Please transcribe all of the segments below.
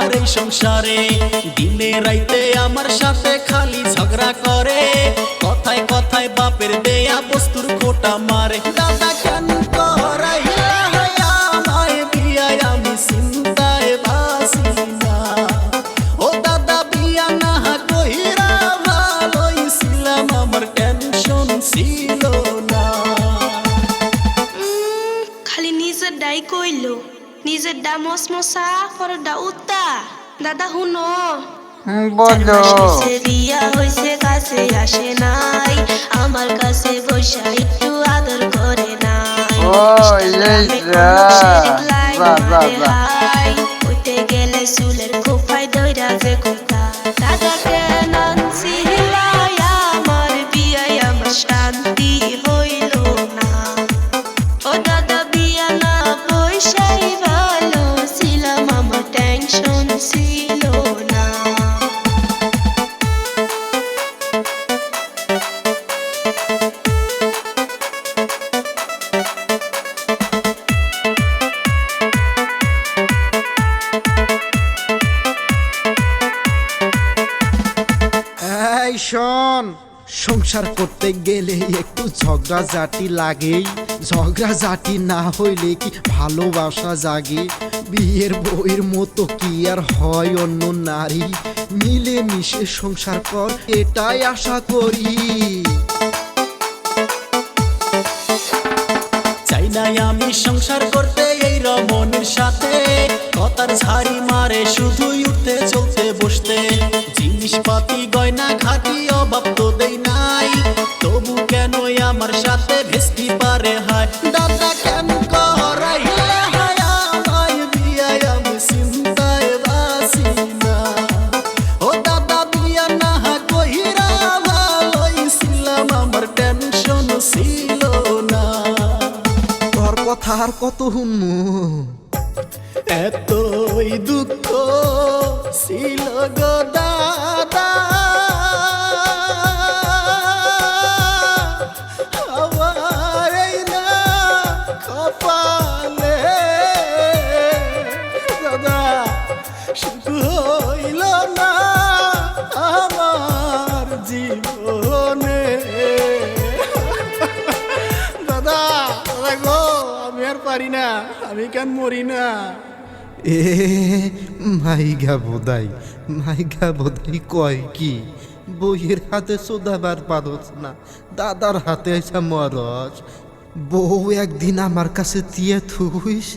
আমার এই সংসারে। দিনে রাইতে আমার সাথে খালি ঝগড়া করে, কথায় কথায় বাপের দেয়া বস্তুর খোটা মারে। দাদা কেন করাইলা আমায় বিয়া, আমি চিন্তায় বাসি না। ও দাদা বিয়া না কইরা ভালোই ছিলাম, আমার টেনশন ছিল না। খালি নিজের ডাই কইলো, নিজের ডা মসমসা পরের ডা উত্তা। দাদা হুনো বলো বিয়া হইছে কাছে আসে নাই, আমার কাছে বৈশা একটু আদর করে নাই। ও ইলেশা হইতে গেলে চুলের খোপায় দইরা যে খোকা। দাদা কেন আনছিলাই আমার বিয়ায়, আমার শান্তি হইল না। ও দাদা বিয়া না বৈশাই ভালো ছিলাম, আমার টেনশন ছিল না। এই শোন, সংসার করতে গেলে একটু ঝগড়াঝাটি লাগেই। ঝগড়াঝাটি না হইলে কি ভালোবাসা জাগে? বিয়ের বউয়ের মতো কি আর হয় অন্য নারী? মিলে মিশে সংসার কর, এটাই আশা করি। চাই নাই আমি সংসার করতে এই রমণীর সাথে, কথার ঝাড়ি মারে শুধুই উঠতে চলতে বসতে। জিনিসপাতি গয়না ঘাটি অভাব তো দেই নাই, তবু কেন আমার সাথে ভেস্তি পারে হায়। দাদা কেন করাইলা আমায় বিয়া, আমি চিন্তায় বাসি না। ও দাদা বিয়া না কইরা ভালোই ছিলাম, আমার টেনশন ছিল না। তোর কথা আর কত হুনমু? এতই দুঃখ ছিল গো দাদা, আমার এই না কপালে। দাদা সুখ হইল না আমার জীবনে। দাদা দাদা গো, আমি আর পারি না, আমি কেন মরি না। এ মাইগা বোধাই কয় কি? বইয়ের হাতে সোদাবার পারস না, দাদার হাতে এসে মরস। বউ একদিন আমার কাছে দিয়ে থুইস,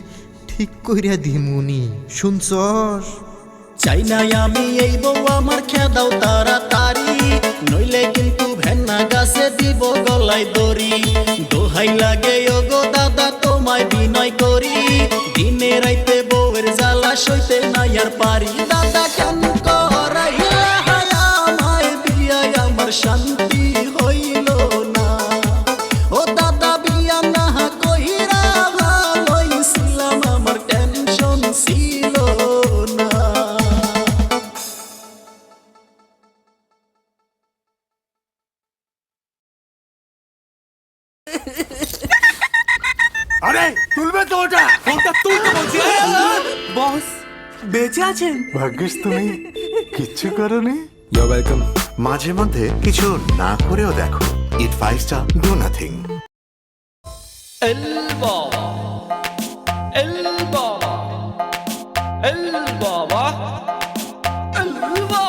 ঠিক কইরা দিমুনি, শুনছস? চাই নাই আমি এই বউ আমার খেদাও তাড়াতাড়ি, নইলে কিন্তু ভেন্না গাছে দিব গলায় দড়ি। দোহাই লাগে ও গো দাদা তোমায় বিনয় করি, দিনে রাইতে বউয়ের জ্বালা সইতে নাই আর পারি। দাদা কেন করাইলা আমায় বিয়া, আমার শান্তি হইল না। ও দাদা বিয়া না কইরা ভালোই ছিলাম, আমার টেনশন ছিল না। আরে তুলবে তো ওটা, ফোনটা তুলতে বলছি। বস বেঁচে আছেন? ভাগ্যিস তুমি কিচ্ছু করোনি। You welcome. মাঝে মধ্যে কিছু না করেও দেখো, it 5 star, do nothing. El Baba, El Baba, El Baba, El Baba.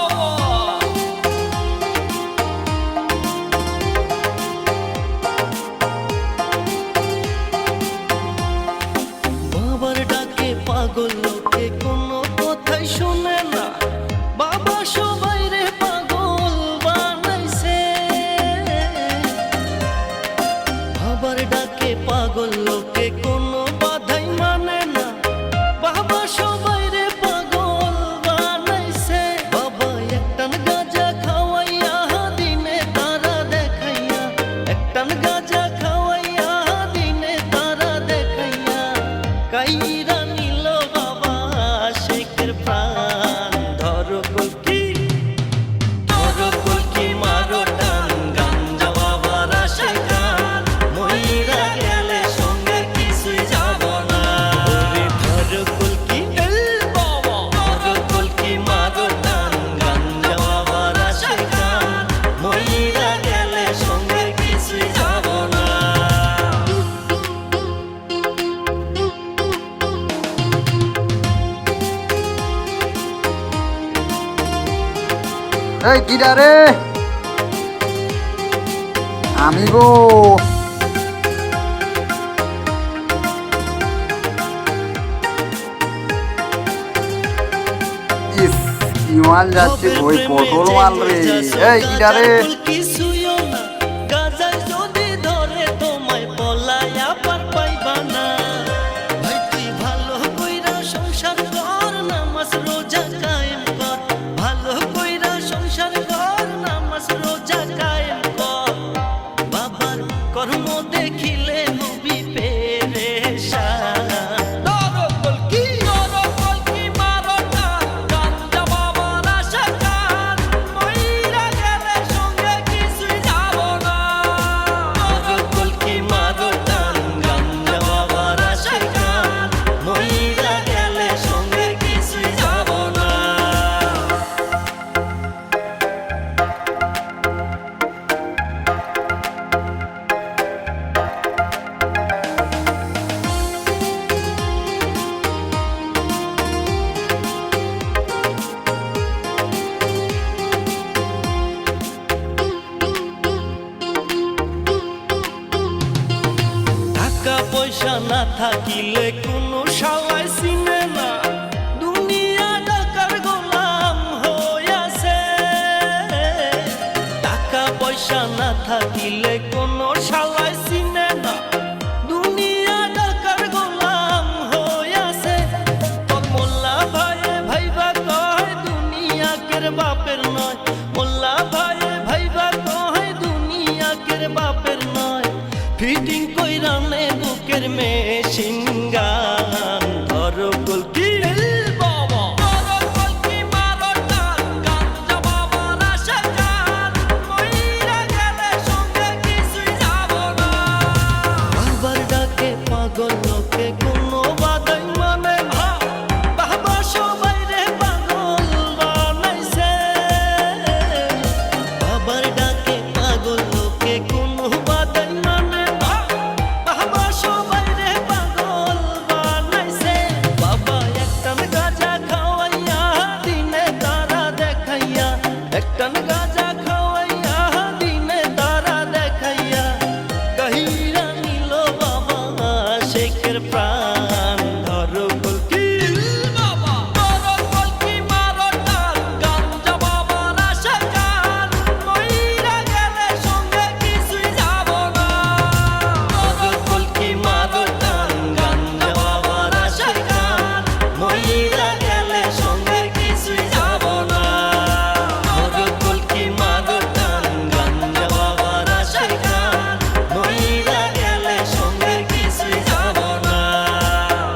বাবার ডাকে পাগল লোকে কোনো কথাই শুনে না, বাবা সবাই রে পাগল বানাইছে। বাবার ডাকে পাগল লোকে কোনো বাধাই মানে না, বাবা সবাই রে পাগল বানাইছে। বাবা একটান গাঁজা খাওয়াইয়া দিনে তারা দেখাইয়া, একটান গাঁজা খাওয়াইয়া দিনে তারা দেখাইয়া, কাইরা নিল বাবা শেখের প্রাণ। এই কিরা রে আমি গো ইস কি মাল যাচ্ছে ওই পটল মাল রে এই কিরা রে কিছুইও না গাজায় যদি ধরে তোমায় পলায়া পার পাইবা না ভাই তুই ভালো কইরা সংসার কর নামাজ রোজা কায়েম কর ভালো কইরা সংসার কর নামাজ রোজা কায়েম কর বাবার কর্ম দেখিলে হবি পেরেশান টাকা পয়সা না থাকিলে কোনো শালায় চিনে না দুনিয়া টাকার গোলাম হইয়াছে টাকা পয়সা না থাকিলে কোনো শালায় চিনে না দুনিয়া টাকার গোলাম হইয়াছে তোর মোল্লা ভাইয়ে ভাইবা কয় দুনিয়াকের বাপের নয় মোল্লা ভাইয়ে ভাইবা কয় দুনিয়াকের বাপের নয় ফিটিং কইরা নে বুকের মেশিন গান ধরো কলকি বাবা ধরো কলকি মারো টান গাঞ্জা বাবার আশা গান মইরা গেলে সঙ্গে কিছুই যাব না বাবার ডাকে পাগল লোকে কোনো বাধাই মানে না বাবা সবাই রে পাগল বানাইছে বাবার ডাকে পাগল লোকে কোনো বাধাই মানে না বাবা সবাই রে পাগল বানাইছে বাবা একটান গাঁজা খাওয়াইয়া দিনে তারা দেখাইয়া একটান গাঁজা খাওয়াইয়া দিনে তারা দেখাইয়া কহিরা নিল বাবা শেখের প্রাণ ধরো কলকি বাবা ধরো কলকি মারো টান গাঞ্জা বাবার আশা গান মইরা গেলে সঙ্গে কিছুই যাব না ধরো কলকি মারো টান গাঞ্জা বাবার আশা গান মইরা গেলে সঙ্গে কিছুই যাব না ধরো কলকি মারো টান গাঞ্জা বাবার আশা গান মইরা গেলে সঙ্গে কিছুই যাব না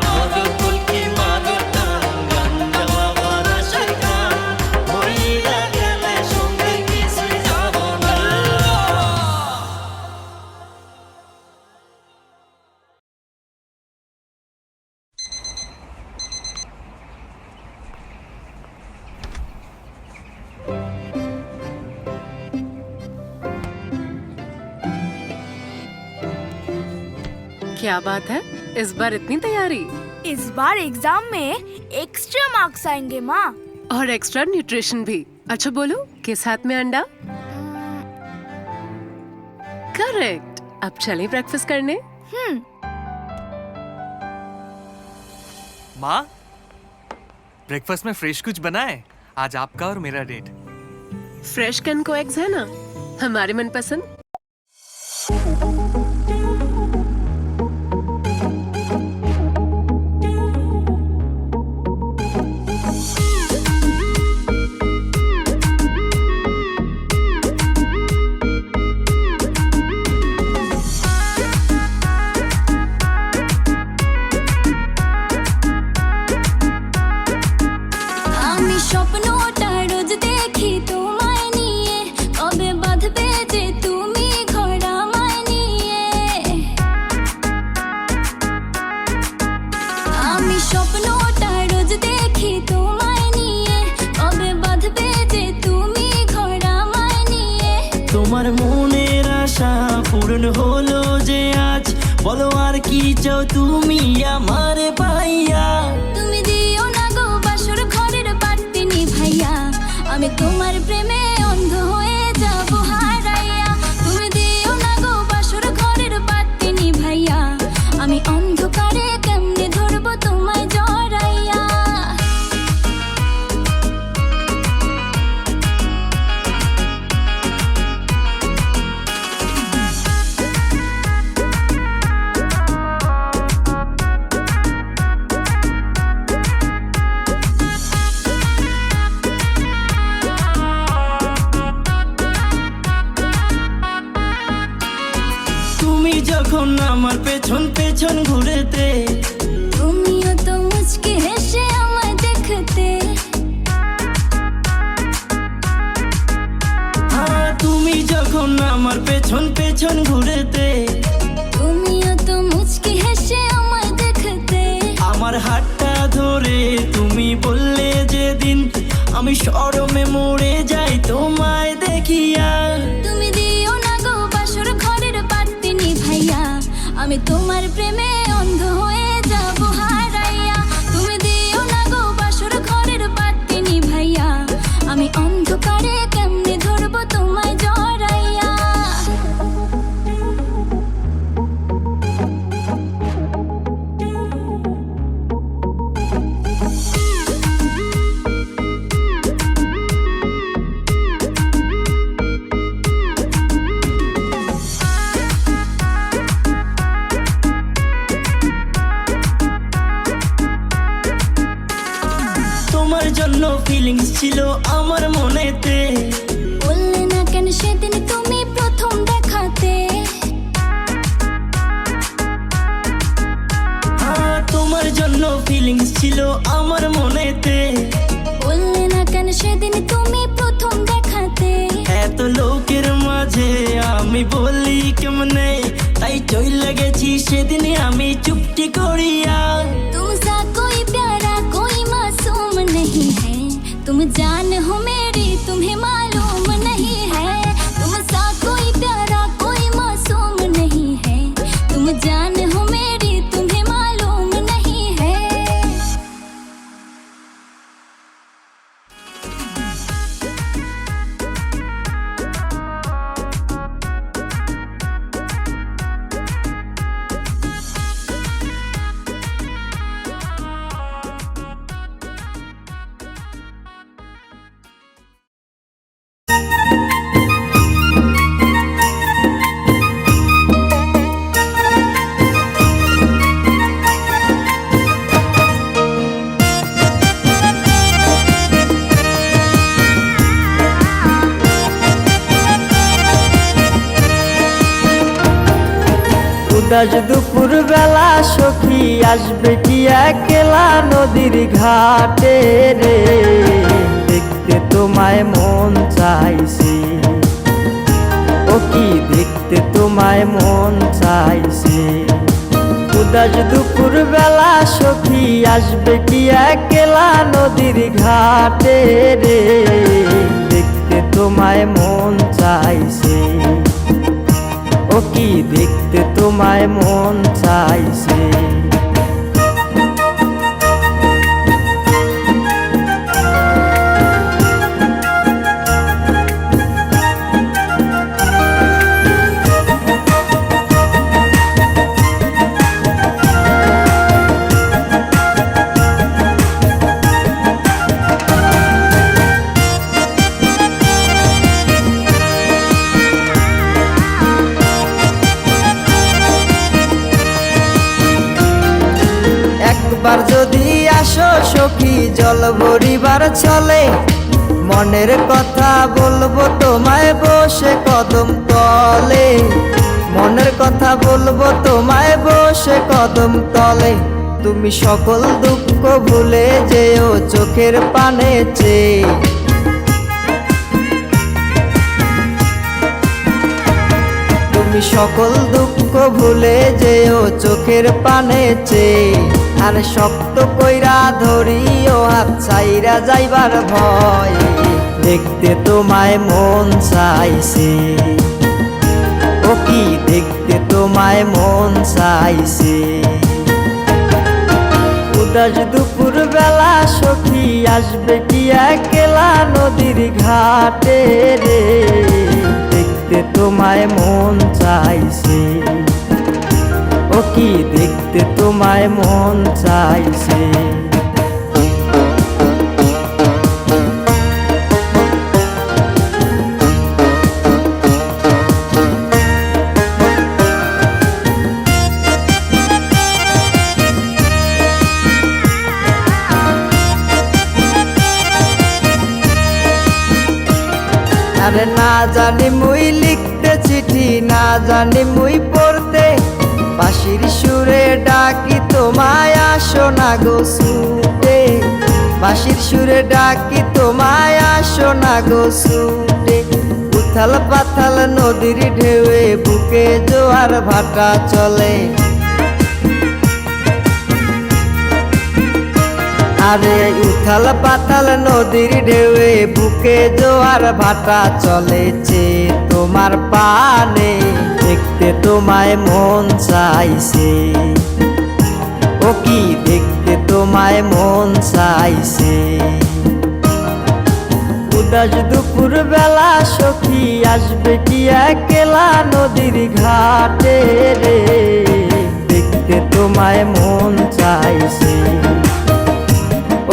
ধরো কলকি মারো টান গাঞ্জা বাবার আশা গান মইরা গেলে সঙ্গে কিছুই যাব না क्या बात है इस बार इतनी तैयारी इस बार एग्जाम में एक्स्ट्रा मार्क्स आएंगे माँ। और एक्स्ट्रा न्यूट्रिशन भी। अच्छा बोलो किस हाथ में अंडा? करेक्ट। अब चलें ब्रेकफास्ट करने। माँ ब्रेकफास्ट में फ्रेश कुछ बनाए आज आपका और मेरा डेट फ्रेश कनको एग्स है ना हमारे मनपसंद। আমি স্বপ্নটা রোজ দেখি তোমায় নিয়ে, কবে বাঁধবে যে তুমি ঘর আমায় নিয়ে। আমি স্বপ্নটা রোজ দেখি তোমায় নিয়ে, কবে বাঁধবে যে তুমি ঘর আমায় নিয়ে। তোমার মনের আশা পূরণ হলো যে আজ, বলো আর কি চাও তুমি আমার পাইয়া। তুমি দিও না গো বাসর ঘরের বাতি নিভাইয়া, আমি তোমার প্রেমে যখন আমার পেছন পেছন ঘুরেতে, তুমিও তো মুচকি হেসে আমায় দেখতে। তুমি যখন আমার পেছন পেছন ঘুরেতে, তুমিও তো মুচকি হেসে আমায় দেখতে। আমার হাতটা ধরে তুমি বললে যেদিন, আমি শরমে মরে যাই তোমায় দেখিয়া। তুমি দিও না গো বাসর ঘরের বাতি নিভাইয়া, আমি তোমার প্রেমে অন্ধ হয়ে যাব হারাইয়া। তুমি দিও না গো বাসর ঘরের বাতি নিভাইয়া, আমি অন্ধকারে কেমনে ধরবো তোমায় জড়াইয়া। তোমার জন্য ফিলিংস ছিল আমার মনেতে, বললে না কেন সেদিন তুমি প্রথম দেখাতে। তোমার জন্য ফিলিংস ছিল আমার মনেতে, বললে না কেন সেদিন তুমি প্রথম দেখাতে। এত লোকের মাঝে আমি বলি কেমনে, তাই চইলা গেছি সেদিন আমি চুপটি করিয়া। तुमसा कोई प्यारा कोई मासूम नहीं है, तुम जान हो मेरी तुम्हें मालूम नहीं है। तुमसा कोई प्यारा कोई मासूम नहीं है, तुम जान हो मेरी तुम्हें मालूम नहीं है। উদাস দুপুর বেলা সখী আসবে কি একলা নদীর ঘাটে রে, দেখতে তোমায় মন চাইছে। ও কি দেখতে তোমায় মন চাইছে। উদাস দুপুর বেলা সখী আসবে কি একলা নদীর ঘাটে রে, দেখতে তোমায় মন চাইছে। ও কি দেখতে তোমায় মন চাইছে। একবার যদি আসো সখী জল ভরিবার চলে, মনের কথা বলবো তোমায় বসে কদম তলে। মনের কথা বলবো তোমায় বসে কদম তলে, তুমি সকল দুঃখ ভুলে যেও চোখের পানে চেয়ে। তুমি সকল দুঃখ ভুলে যেও চোখের পানে চেয়ে। আর শক্ত কইরা ধরিও হাত ছাইরা যাইবার ভয়, দেখতে তোমায় মন চাইছে। ও কি দেখতে তোমায় মন চাইছে। উদাস দুপুর বেলা সখী আসবে কি একলা নদীর ঘাটে রে, দেখতে তোমায় মন চাইছে। ও কি দেখতে তোমায় মন চাইছে। আরে না জানি মুই লিখতে চিঠি, না জানি মুই পড়তে, বাঁশির সুরে ডাকি তোমায় আসো না গো ছুটে, বাঁশির সুরে ডাকি তোমায় আসো না গো ছুটে। উথাল পাথাল নদীর ঢেউয়ে বুকে জোয়ার ভাটা চলে, আরে উথাল পাতাল নদীর ঢেউয়ে বুকে জোয়ার ভাটা চলেছে তোমার পানে, দেখতে তোমায় মন চাইছে, ও কি দেখতে তোমায় মন চাইছে। উদাস দুপুর বেলা সখী আসবে কি একলা নদীর ঘাটে রে, দেখতে তোমায় মন চাইছে,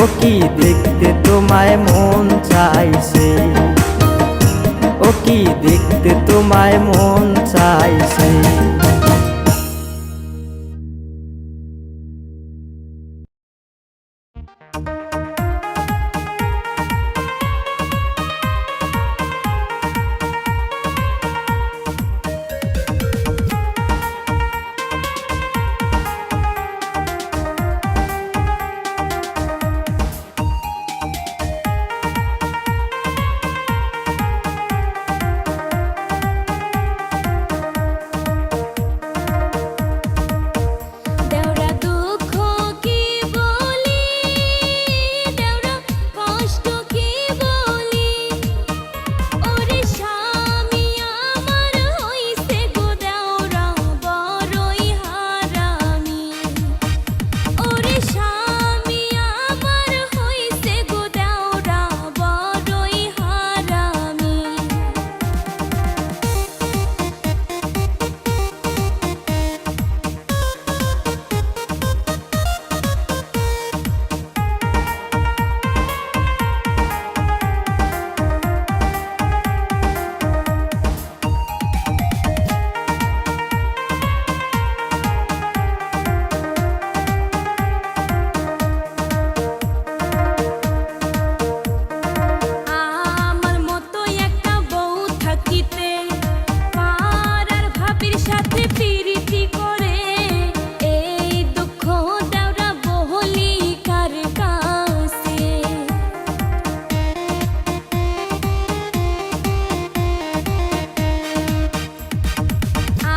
ও কি দেখতে তোমায় মন চাইছে, ও কি দেখতে তোমায় মন চাইছে। দেওরা দুঃখ কি বলি, দেওরা কষ্ট কি বলি, ওরে স্বামী আমার হইছে গো দেওরা বড়ই হারামি, ওরে স্বামী আমার হইছে গো দেওরা বড়ই হারামি। আমার মতো একটা বউ থাকিতে পাড়ার ভাবির সাথে পিরিতি করে, এই দুঃখ দেওরা বহলি কার কাছে।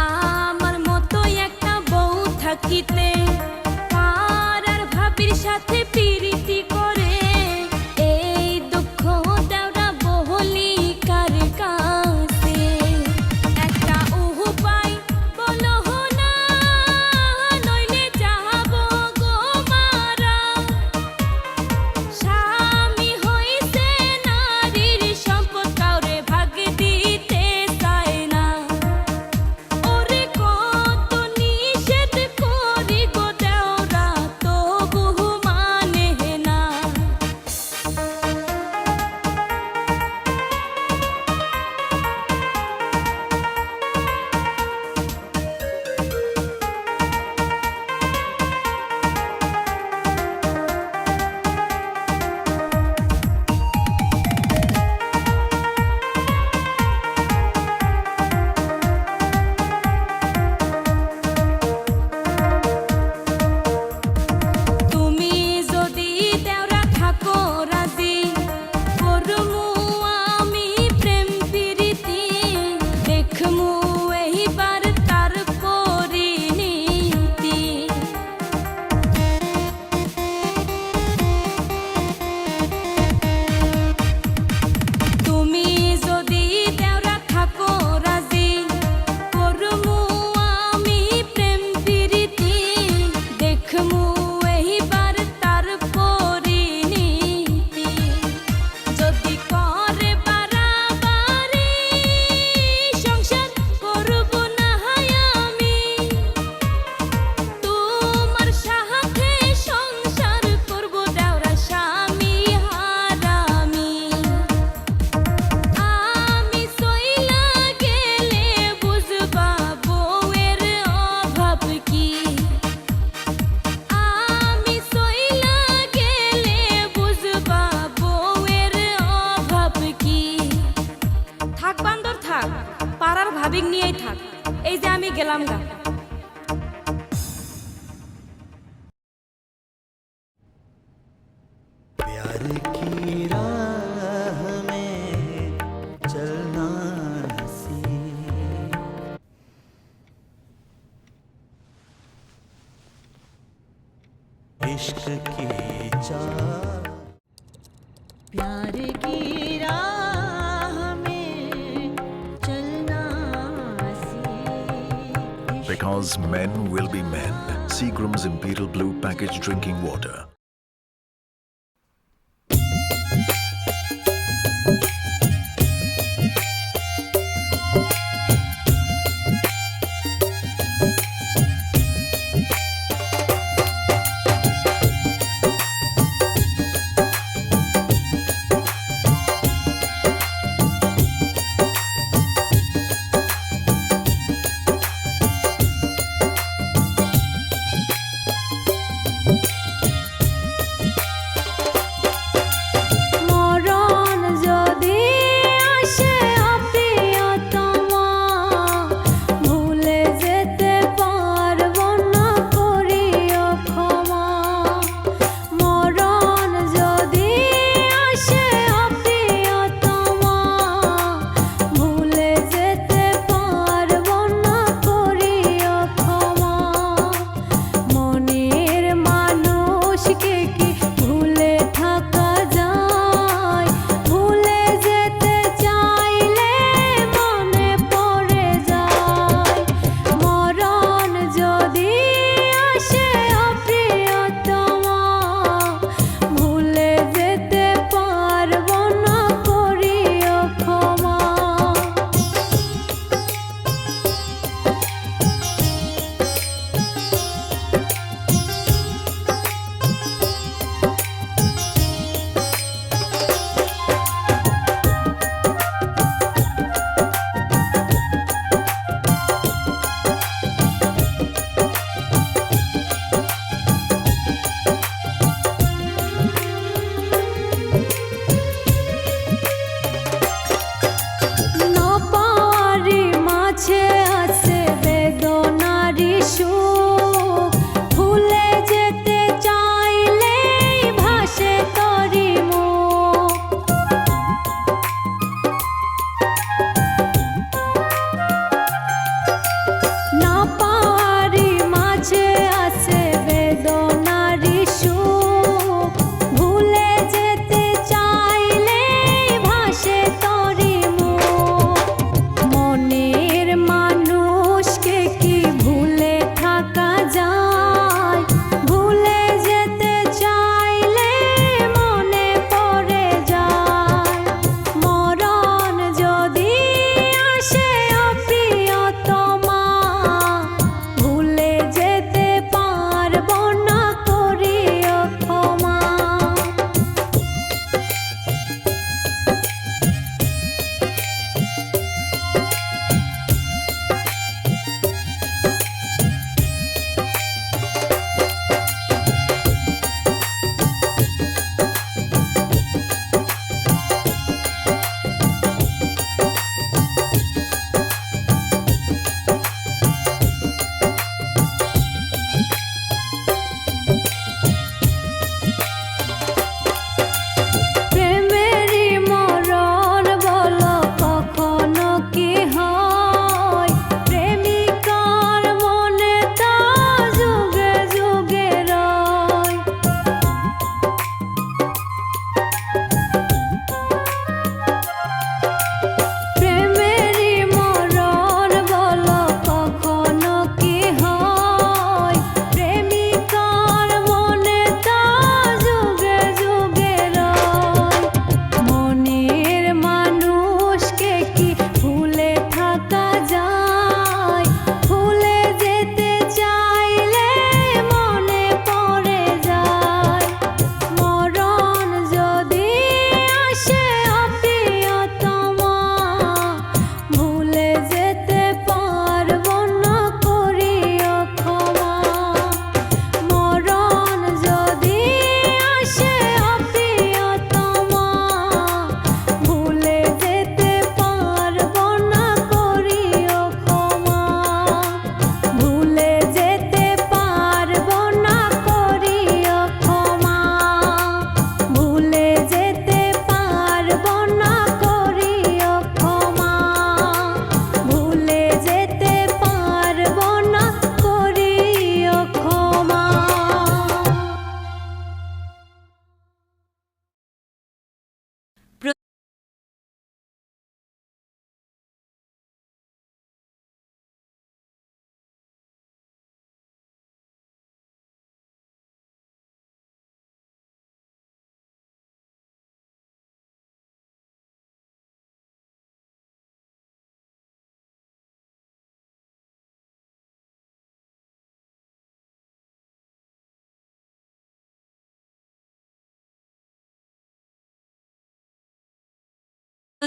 আমার মতো একটা বউ থাকিতে পাড়ার ভাবির সাথে পিরিতি করে, এই দুঃখ দেওরা বহলি কার কাছে। একটা উপায় বলো না, নইলে যাব গো মারা, স্বামী হইছে নারীর সম্পদ কাউরে ভাগ দিতে চায় না, ওরে কত নিষেধ করি গো দেওরা তবু মানে না। তুমি যদি দেওরা থাকো রাজি, করমু আমি প্রেম প্রীতি, দেখমু এইবার তার পরিণীতি। তুমি যদি দেওরা থাকো রাজি, করমু আমি প্রেম প্রীতি, দেখমু এইবার তার পরিণীতি। যদি করে বাড়াবাড়ি সংসার করব না আমি, তোমার সাথে সংসার করব দেওরা স্বামী হারামি। আমি সইলা গেলে বুঝবা বউয়ের অভাব কি, আমি সইলা গেলে বুঝবা বউয়ের অভাব কি। থাক বান্দর থাক, পাড়ার ভাবিক নিয়েই থাক, এই যে আমি গেলাম গা। प्यार की राह में चलना सीख Because men will be men. Seagram's Imperial Blue packaged drinking water.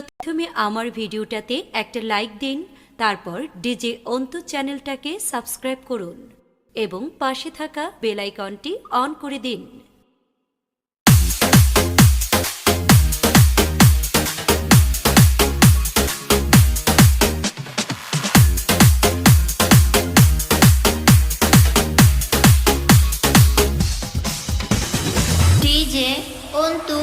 প্রথমে আমার ভিডিওটাতে একটা লাইক দিন, তারপর ডিজে অন্তু চ্যানেলটাকে সাবস্ক্রাইব করুন এবং পাশে থাকা বেল আইকনটি অন করে দিন। ডিজে অন্তু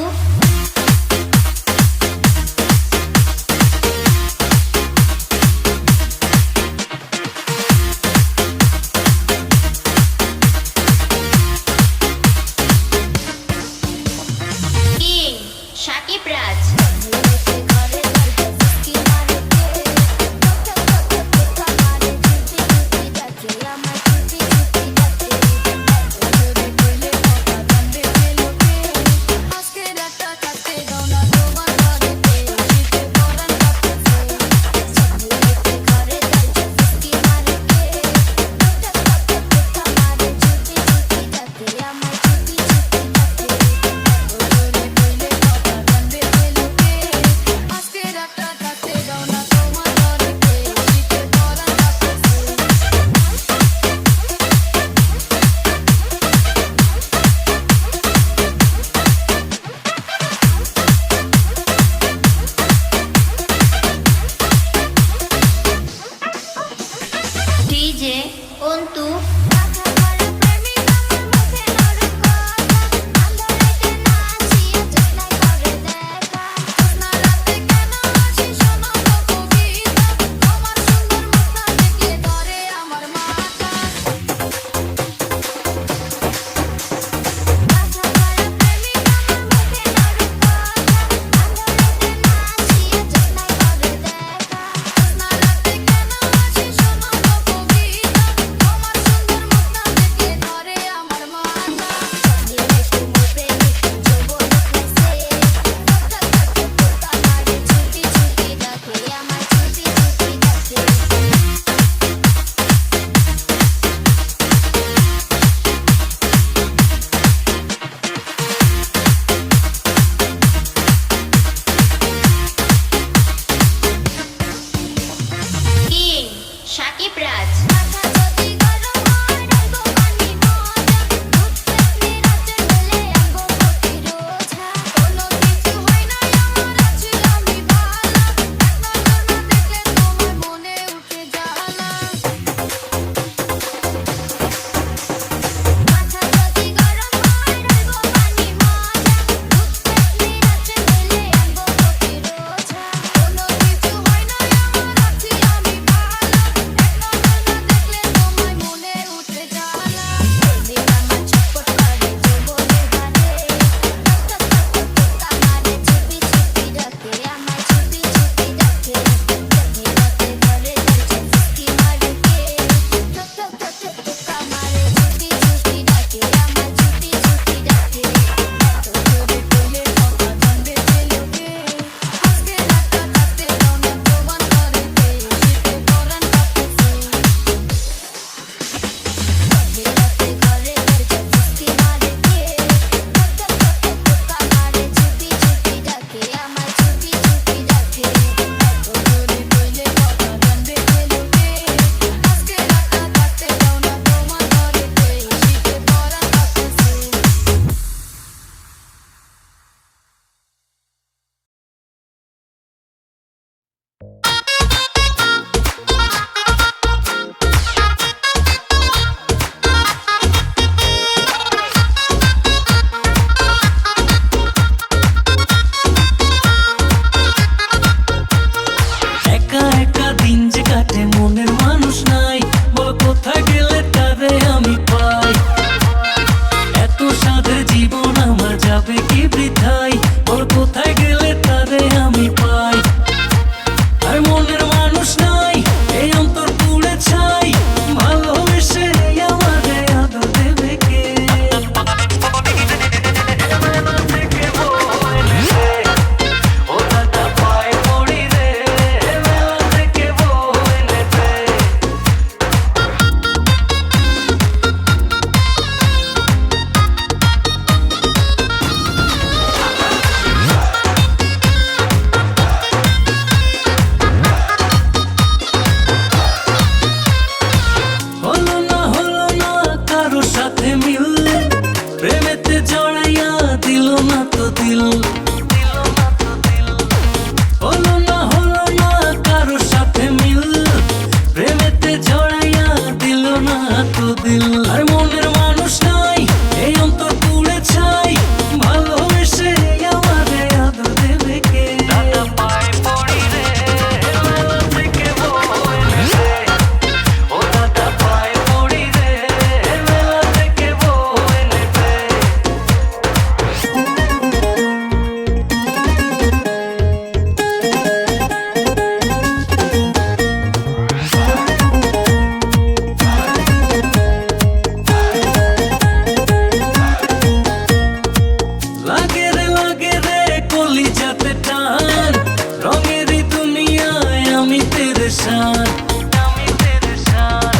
পেরেশান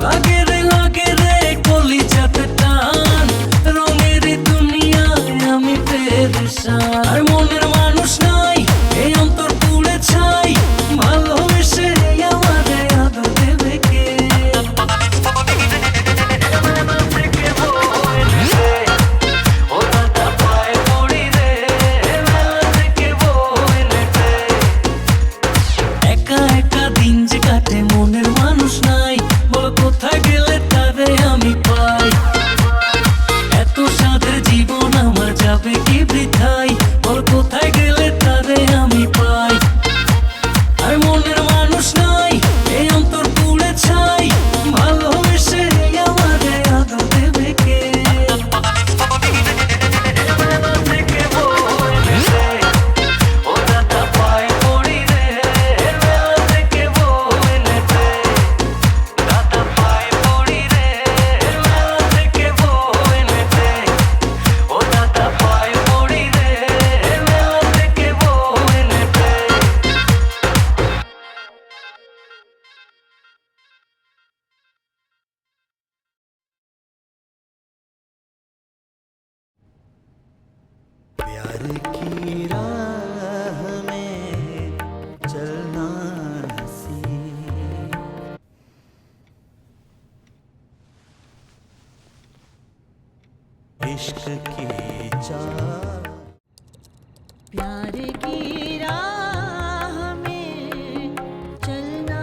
লাগে রে কলিজাতে টান রঙের দুনিয়ায় আমি পেরেশান আর মনের মানুষ নাই এই অন্তর পুড়ে ছাই ভালোবেসে আমারে আদর দেবে কে একা একা দিন যে কাটে মনের মানুষ নাই বল কোথায় গেলে তারে আমি পাই এত সাদের জীবন আমার যাবে কি বৃথাই বল কোথায় গেলে তারে আমি পাই আর মনের মানুষ নাই এই অন্তর পুড়ে ছাই ভালোবেসে আমারে আদর দেবে কে प्यार की राह में चलना नसीब इश्क की चाह प्यार की राह में चलना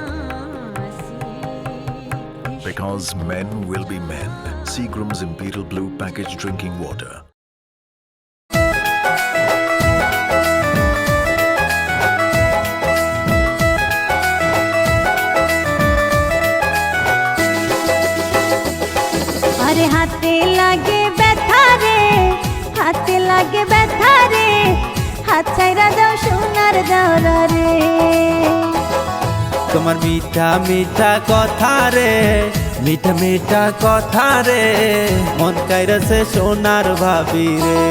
Because men will be men. Seagram's Imperial Blue Packaged Drinking Water. আরে হাতে লাগে ব্যথা রে হাতে লাগে ব্যথা রে হাত ছাইরা দাও সোনার দাওরা রে তোমার মিঠা মিঠা কথা রে মিঠা মিঠা কথা রে মন কাইরাছে সোনার ভাবি রে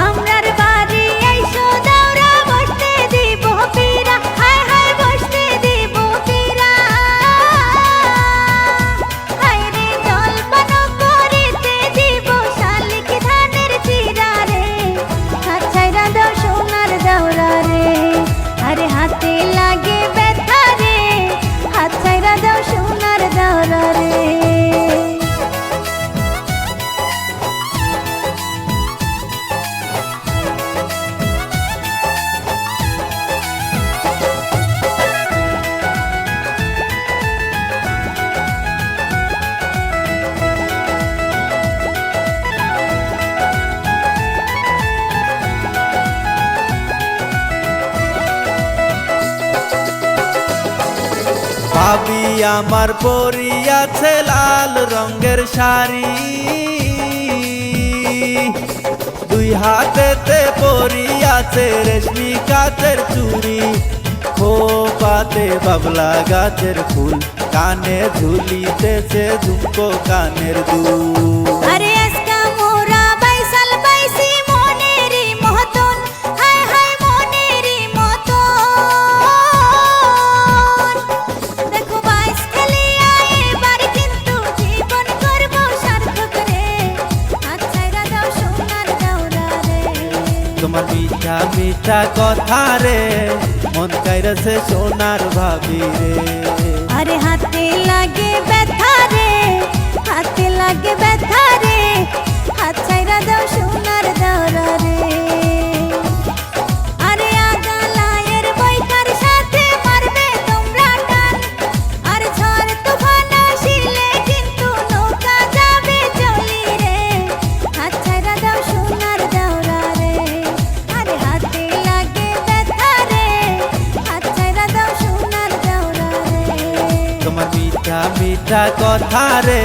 আমরার বাড়ি আইসো দাওরা বসতে দিব পীরা হায় হায় বসতে দিব পীরা হায় রে জলপান করিতে দিব শালিক ধানের চিরা রে হাত ছাইরা দাও সোনার দাওরা রে আরে হাতে লাগে ব্যথা রে হাত ছাইরা দাও সোনার দাওরা রে ভাবি আমার পরিয়াছে লাল রঙের শাড়ি দুই হাতেতে পরিয়াছে রেশমি কাচের চুড়ি খোপাতে বাবলা গাছের ফুল কানে ঝুলিতেছে ঝুমকো কানের দুল আরে আজকা মোরা বাইসাল বাইসি মনেরই মতন হায় হায় মনেরই মতন দেখো বাইস খেলিয়া এবার কিন্তু জীবন করব সার্থক রে হাত ছাইরা দাও সোনার দাওরা রে তোমার মিঠা মিঠা কথা রে মন কাইরাছে সোনার ভাবি রে আরে হাতে লাগে ব্যথা রে হাতে লাগে ব্যথা রে হাত ছাইরা দাও সোনার দাওরা রে আরে আগালায়ের বইকার সাথে মারবে তোমরা টান আর ঝড় তুফান আসিলে কিন্তু নৌকা যাবে চলি রে হাত ছাইরা দাও সোনার দাওরা রে আরে হাতে লাগে ব্যথা রে হাত ছাইরা দাও সোনার দাওরা রে তোমার মিঠা মিঠা কথা রে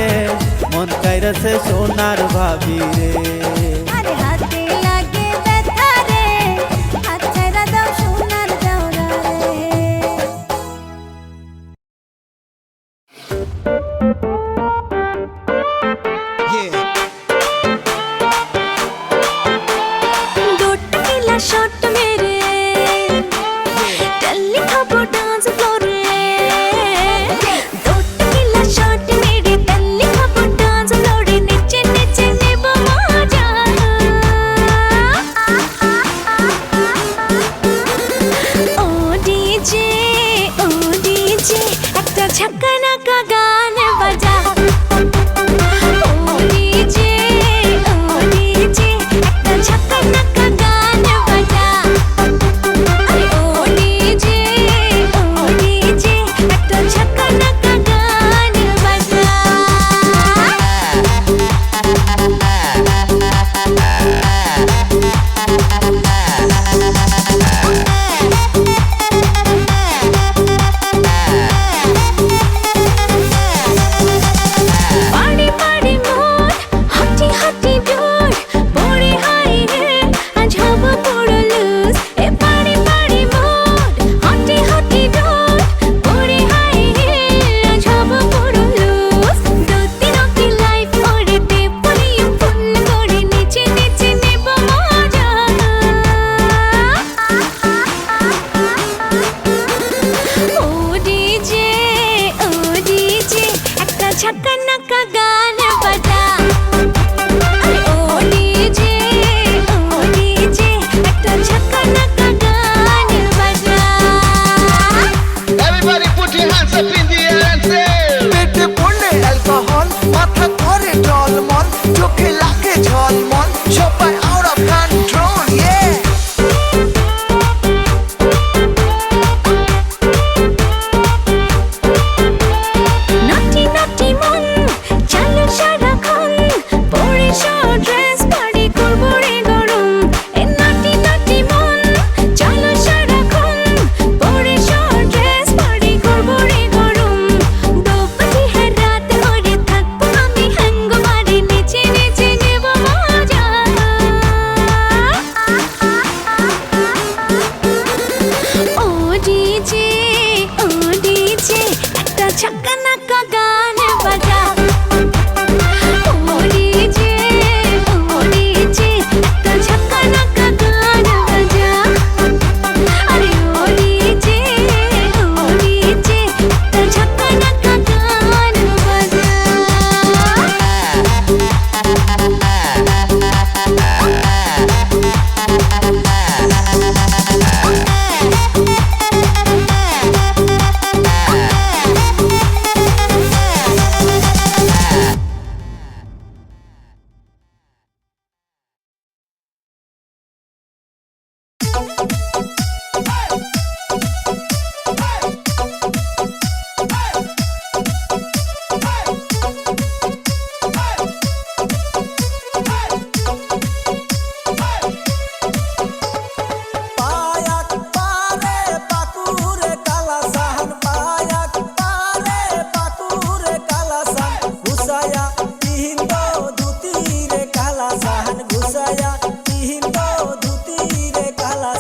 মন কাইরাছে সোনার ভাবি রে আরে হাতে লাগে ব্যথা রে হাত ছাইরা দাও সোনার দাওরা রে शॉट मेरे टल्ली खबर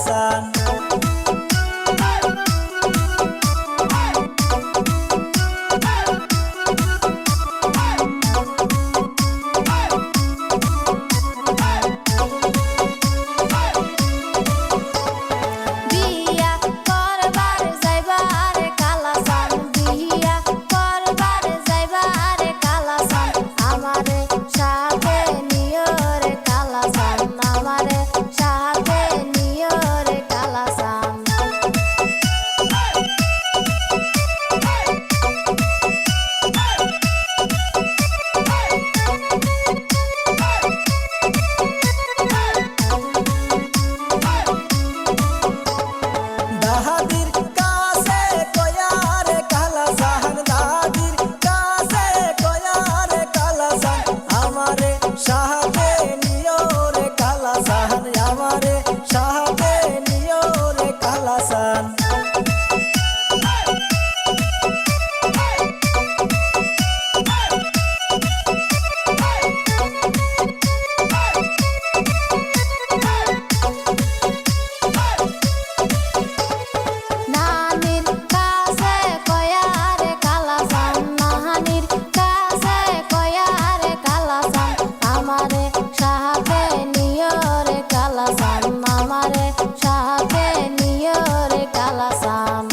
কালাসান বিয়া করবার যাইবা রে কালাসান বিয়া করবার যাইবা রে কালাসান আমারে সাথে নিও রে কালাসান আমারে সাথে নিও রে কালাসান দাহাদির কাছে কয়ারে কালাসান দাহাদির কাছে কয়ারে কালাসান আমারে সাথে নিও রে কালাসান আমারে সাথে নিও রে কালাসান নানির কাছে কয়ারে কালাসান নানির কাছে কয়ারে কালাসান আমারে সাথে নিও রে কালাসান আমারে সাথে নিও রে কালাসান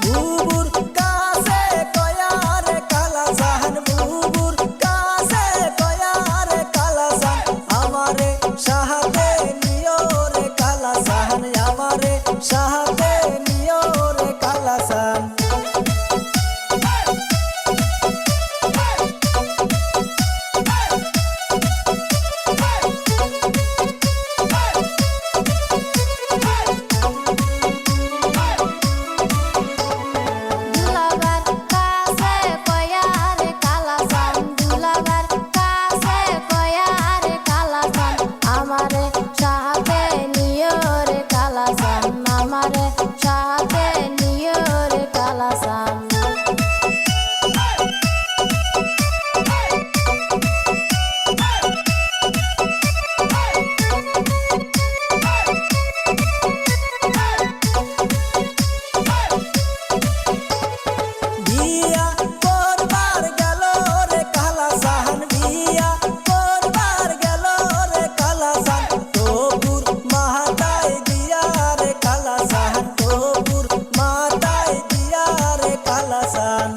বুবুর কাছে কয়ারে কালাসান বুবুর কাছে কয়ারে কালাসান আমারে সাথে নিও রে কালাসান আমারে সাথে নিও রে কালাসান দুলাবার কাছে কয়ারে কালাসান দুলাবার কাছে কয়ারে কালাসান আমারে সাথে নিও রে কালাসান আমারে সাথে নিও রে কালাসান বিয়া করবার গেল রে কালাসান বিয়া করবার গেল রে কালাসান তোপুর মাতায় দিয়া রে কালাসান তোপুর মাতায় দিয়া রে কালাসান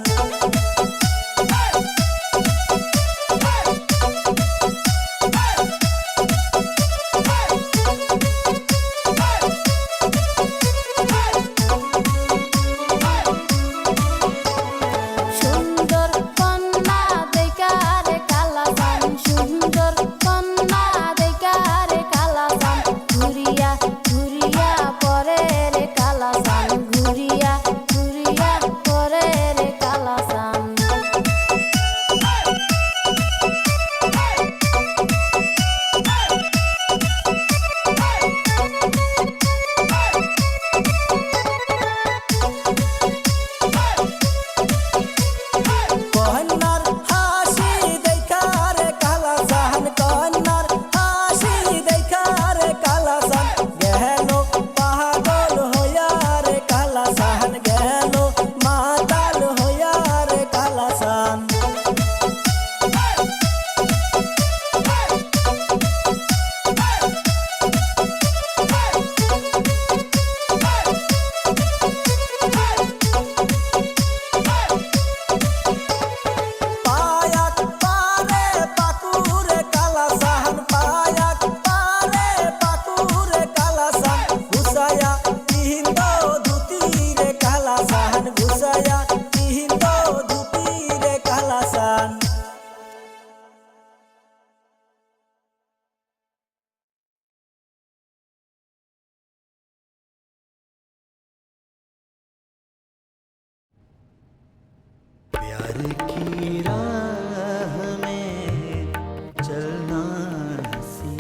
সুন্দর কন্যা দেখারে কালাসান সুন্দর কন্যা দেখারে কালাসান ঘুরিয়া ঘুরিয়া পরে রে কালাসান ঘুরিয়া ঘুরিয়া পরে রে কালাসান কন্যার হাসি দেখারে কালাসান কন্যার হাসি দেখারে কালাসান গেল পাগল হইয়া রে কালাসান গেল মাতাল হইয়া রে কালাসান পায়াক পারে পাকুরে কালাসান পায়াক পারে পাকুরে কালাসান ঘুসায়া তিহিন্দ ধুতি রে কালাসান ঘুসায়া তিহিন্দ ধুতি রে কালাসান प्यार की राह में चलना सी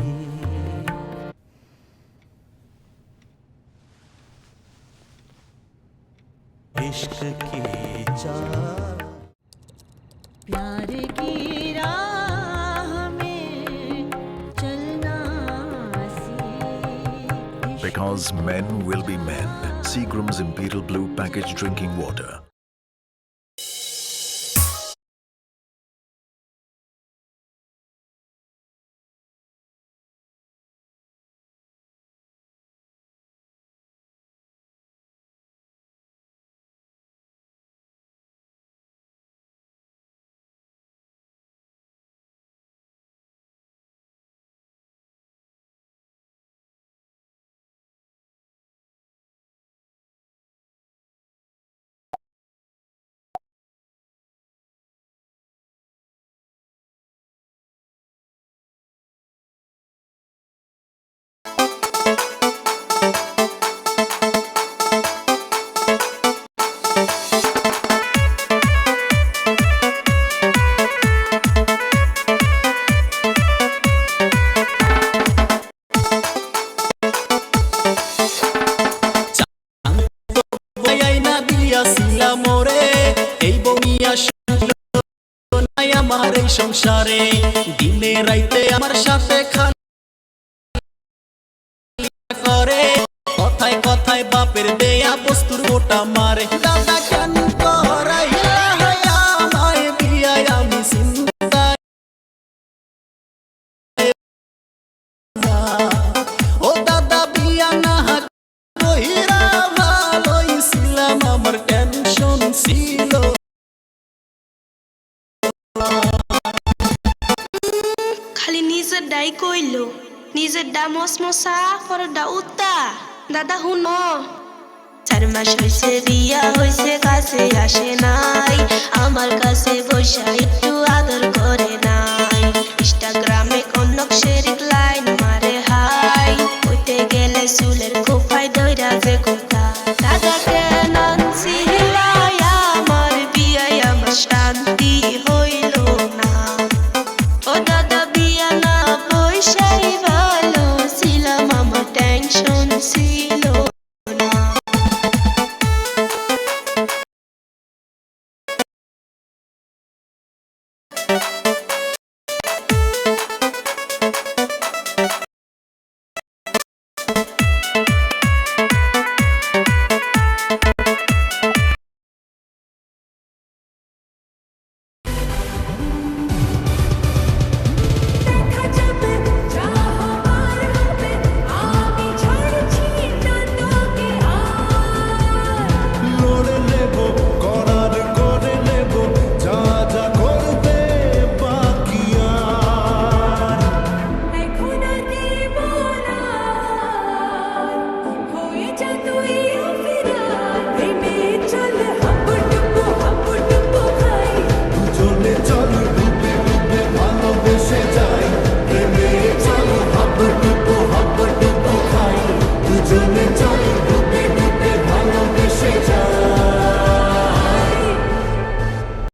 इश्क की चाह प्यार की राह में चलना Because men will be men. Seagram's Imperial Blue packaged drinking water. আমার এই সংসারে দিনে রাইতে আমার সাথে করে কথায় কথায় বাপের দেয়া বস্তুর গোটা মারে দাদা কেন করাইলা আমায় বিয়া আমি চিন্তায় ও দাদা বিয়া না কইরা ভালোই ছিলাম আমার টেনশন ছিল খালি নিজের ডাই কইলো নিজের ডা মসমসা পর ডা উত্তা দাদা হুন 4 মাস হইছে বিয়া হইছে কাছে আসে নাই আমার কাছে বসা একটু আদর